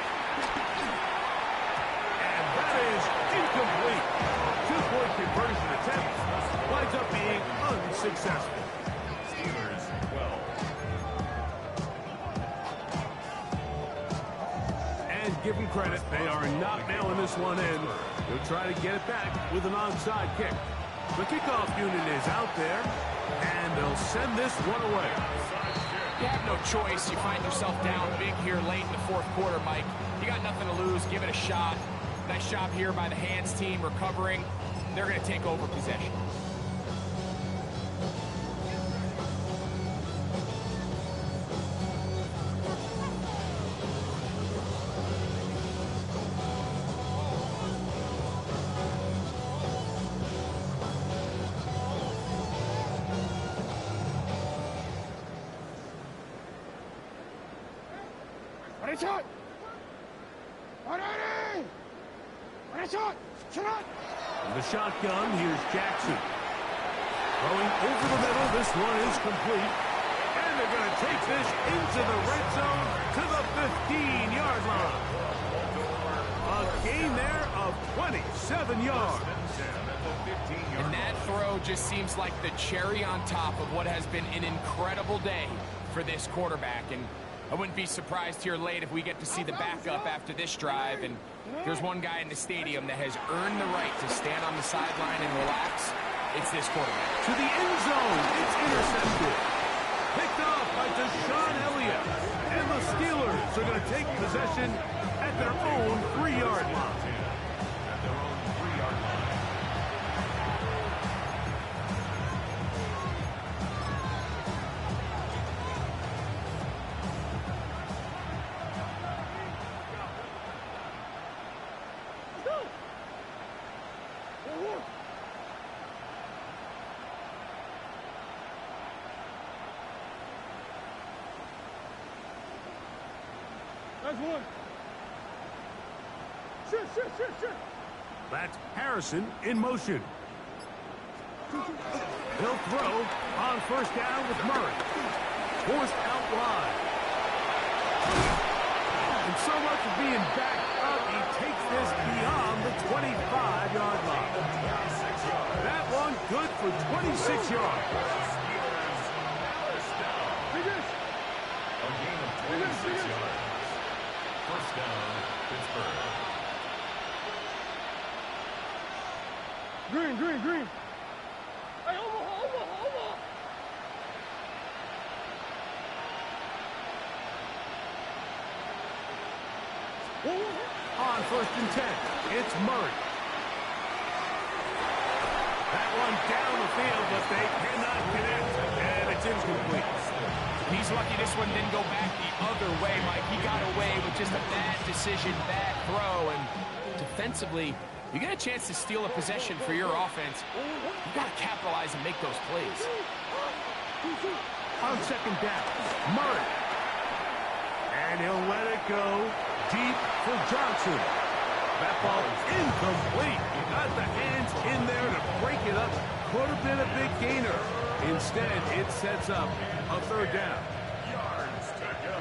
And that They are not nailing this one in. They'll try to get it back with an onside kick. The kickoff unit is out there, and they'll send this one away. You have no choice. You find yourself down big here late in the fourth quarter, Mike. You got nothing to lose. Give it a shot. Nice job here by the hands team recovering. They're going to take over possession. The shotgun, here's Jackson. Going over the middle, this one is complete. And they're going to take this into the red zone to the 15-yard line. A gain there of 27 yards. And that throw just seems like the cherry on top of what has been an incredible day for this quarterback. And I wouldn't be surprised here late if we get to see the backup after this drive. And there's one guy in the stadium that has earned the right to stand on the sideline and relax. It's this quarterback. To the end zone, it's intercepted. Picked off by Deshaun Elliott. And the Steelers are going to take possession at their own 3-yard line. That's Harrison in motion. He'll throw on first down with Murray. Forced out wide. And so much for being backed up, he takes this beyond the 25-yard line. That one good for 26 yards. A gain of 26 yards. First down, Pittsburgh. Green. Hey, over. On first and 10, it's Murray. That one down the field, but they cannot connect, and it's incomplete. He's lucky this one didn't go back the other way, Mike. He got away with just a bad decision, bad throw, and defensively, you get a chance to steal a possession for your offense. You got to capitalize and make those plays. On second down, Murray. And he'll let it go deep for Johnson. That ball incomplete. Got the hands in there to break it up. Could have been a big gainer. Instead, it sets up a third down. Yards to go.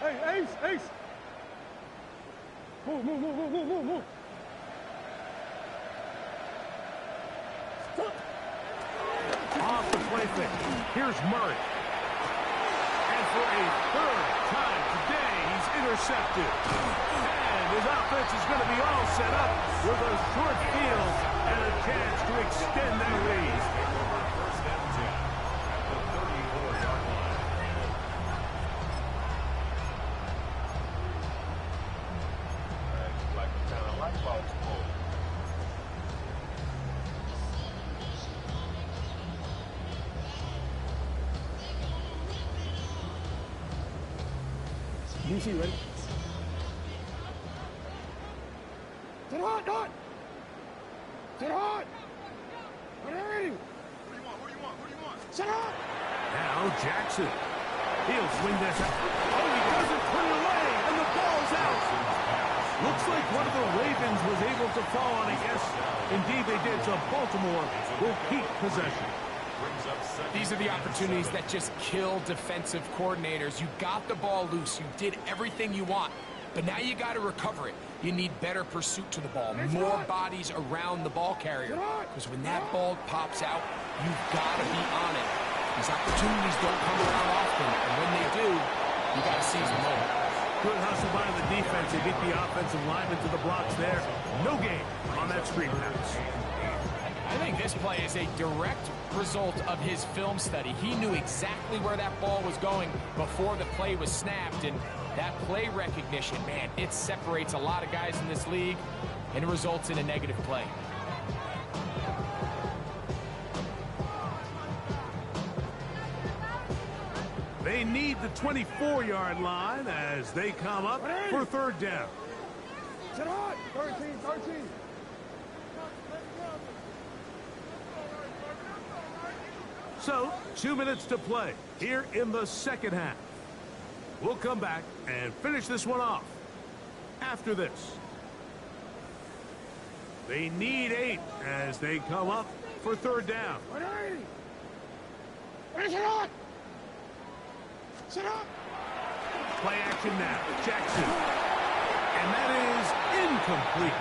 Hey, Ace. Move. Off the play fake. Here's Murray. And for a third time today, he's intercepted. And his offense is going to be all set up with a short field and a chance to extend their lead. First and 10 at the 34-yard line. Like a kind of light bulbs pull. DC, ready? Get hot! Ready? What do you want? Set up! Now Jackson. He'll swing this out. Oh, he doesn't put it away, and the ball's out. Looks like one of the Ravens was able to fall on it. Yes, indeed they did. So Baltimore will keep possession. These are the opportunities that just kill defensive coordinators. You got the ball loose. You did everything you want. But now you got to recover it. You need better pursuit to the ball, more bodies around the ball carrier. Because when that ball pops out, you've got to be on it. These opportunities don't come around often, and when they do, you got to seize the moment. Good hustle by the defense. They beat the offensive lineman to the blocks there. No gain on that screen pass. I think this play is a direct result of his film study. He knew exactly where that ball was going before the play was snapped, and that play recognition, man, it separates a lot of guys in this league, and it results in a negative play. They need the 24-yard line as they come up for third down. 13. So, 2 minutes to play here in the second half. We'll come back and finish this one off after this. They need 8 as they come up for third down. Play action now. Jackson. And that is incomplete.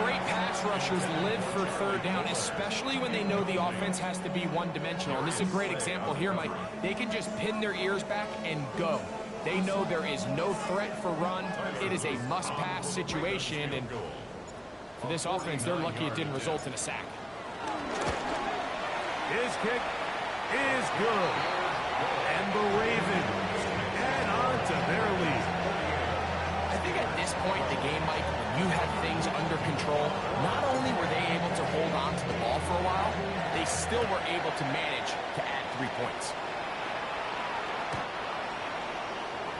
Great pass rushers live for third down, especially when they know the offense has to be one-dimensional. And this is a great example here, Mike. They can just pin their ears back and go. They know there is no threat for run. It is a must-pass situation, and for this offense, they're lucky it didn't result in a sack. His kick is good. And the Ravens add on to their lead. I think at this point in the game, Mike, when you have things under control, not only were they able to hold on to the ball for a while, they still were able to manage to add 3 points.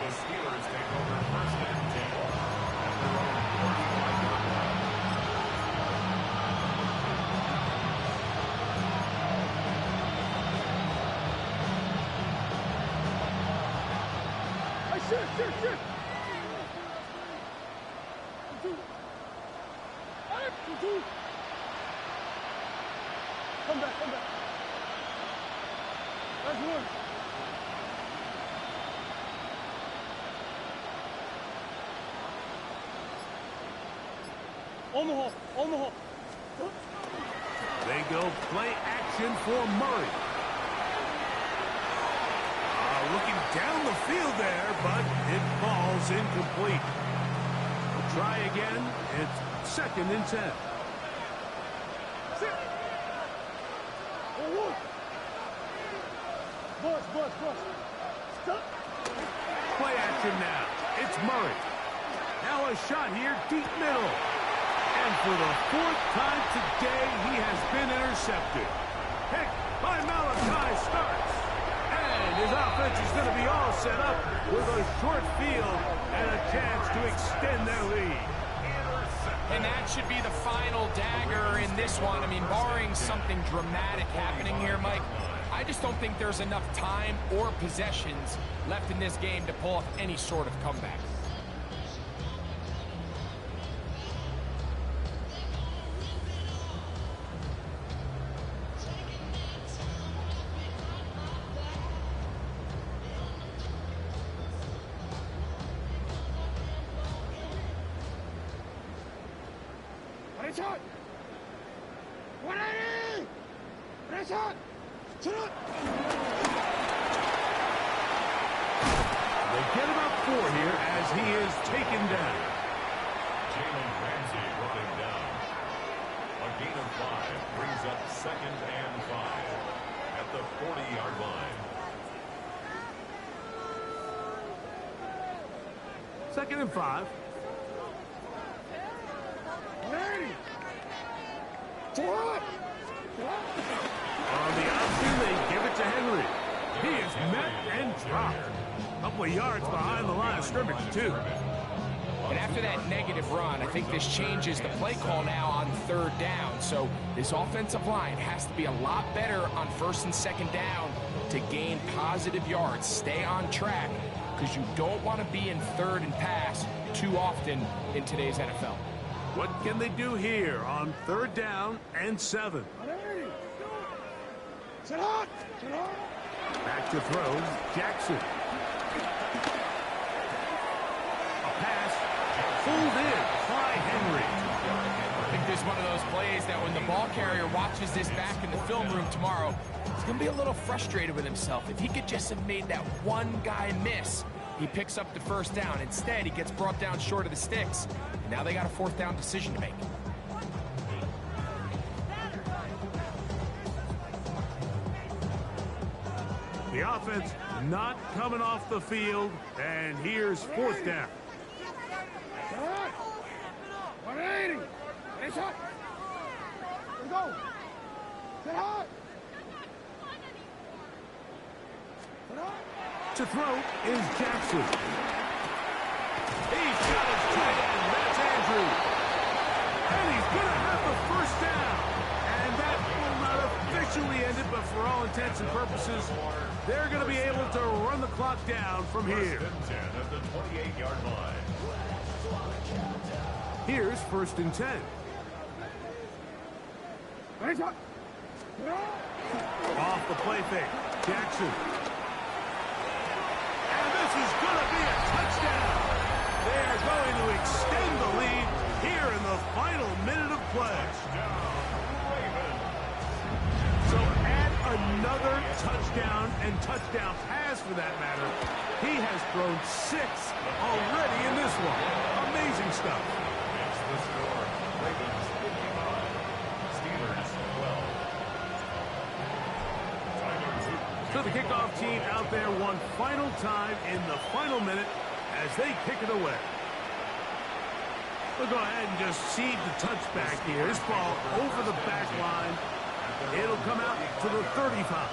The Steelers take over first and 10 at their own 45-yard line. Shit. Come back. That's one. On the hole. They go play action for Murray. Looking down the field there, but it falls incomplete. We'll try again. It's second and 10. Boss. Stop. Play action now. It's Murray. Now a shot here, deep middle. And for the 4th time today, he has been intercepted. Pick by Malachi starts. And his offense is going to be all set up with a short field and a chance to extend their lead. And that should be the final dagger in this one. I mean, barring something dramatic happening here, Mike, I just don't think there's enough time or possessions left in this game to pull off any sort of comeback. They get about 4 here as he is taken down. Jalen Ramsey brought him down. A gain of 5 brings up second and 5 at the 40-yard line. Second and 5. On the option, they give it to Henry. He is met and dropped. A couple of yards behind the line of scrimmage, too. And after that negative run, I think this changes the play call now on third down. So this offensive line has to be a lot better on first and second down to gain positive yards. Stay on track because you don't want to be in third and pass too often in today's NFL. What can they do here on third down and 7? Back to throw, Jackson. A pass pulled in by Henry. I think this is one of those plays that when the ball carrier watches this back in the film room tomorrow, He's going to be a little frustrated with himself. If he could just have made that one guy miss, he picks up the first down. Instead, he gets brought down short of the sticks. And now they got a fourth down decision to make. The offense not coming off the field, and here's fourth down. 180. It's up. Let's go. Get hot. To throw is Jackson. He's got his tight end. That's Andrew. And he's going to have the first down. And that will not officially end it, but for all intents and purposes, they're going to be able to run the clock down from here. First and 10 at the 28-yard line. Here's first and 10. Off the play fake. Jackson. And this is going to be a touchdown. They are going to extend the lead here in the final minute of play. So add another touchdown and touchdown pass for that matter. He has thrown 6 already in this one. Amazing stuff. It's the score. Ravens 55. Steelers 12. So the kickoff team out there one final time in the final minute as they kick it away. We'll go ahead and just seed the touchback here. This ball over the back line. It'll come out to the 35.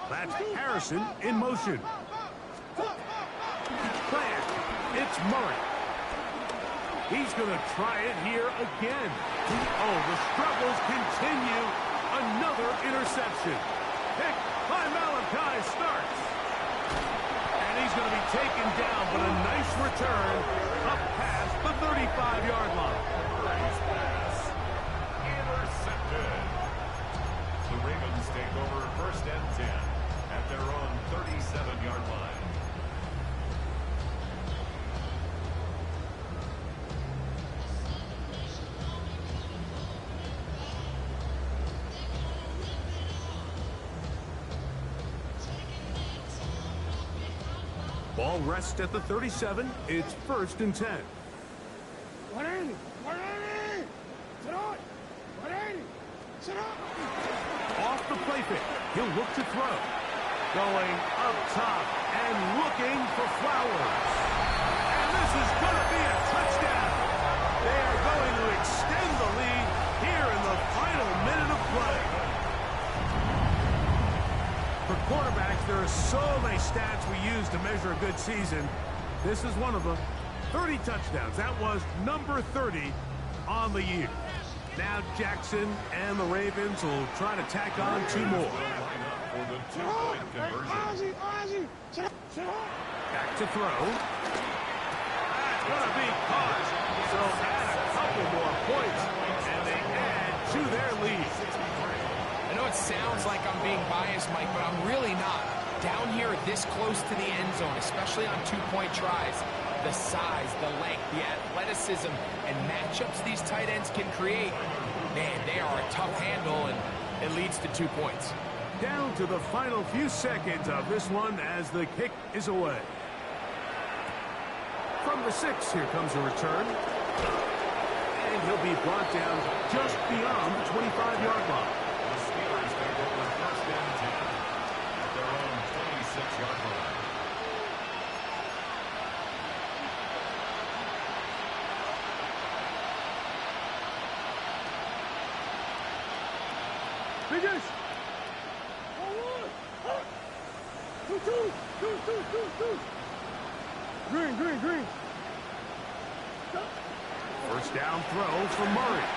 That's Harrison in motion. Play it. It's Murray. He's going to try it here again. Oh, the struggles continue. Another interception. Pick by Malachi starts. And he's going to be taken down, but a nice return up past the 35-yard line. Nice pass. Intercepted. The Ravens take over first and 10 at their own 37-yard line. Ball rests at the 37. It's first and 10. 180. 180. Sit on. 180. Sit up. Off the play pick. He'll look to throw. Going up top and looking for Flowers. And this is going to be a touchdown. They are going to extend the lead here in the final minute of play. For quarterbacks, there are so many stats we use to measure a good season. This is one of them. 30 touchdowns. That was number 30 on the year. Now Jackson and the Ravens will try to tack on 2 more. For the 2-point conversion. Back to throw. That's going to be caught. So add a couple more points, and they add to their lead. I know it sounds like I'm being biased, Mike, but I'm really not. Down here this close to the end zone, especially on 2-point tries, the size, the length, the athleticism, and matchups these tight ends can create, man, they are a tough handle, and it leads to 2 points. Down to the final few seconds of this one as the kick is away. From the 6, here comes a return. And he'll be brought down just beyond the 25-yard line. The Steelers take over first and 10 at their own 26-yard line. Finish. 2. Green. First down throw for Murray.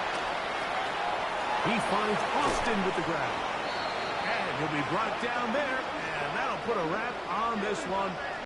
He finds Austin with the grab. And he'll be brought down there, and that'll put a wrap on this one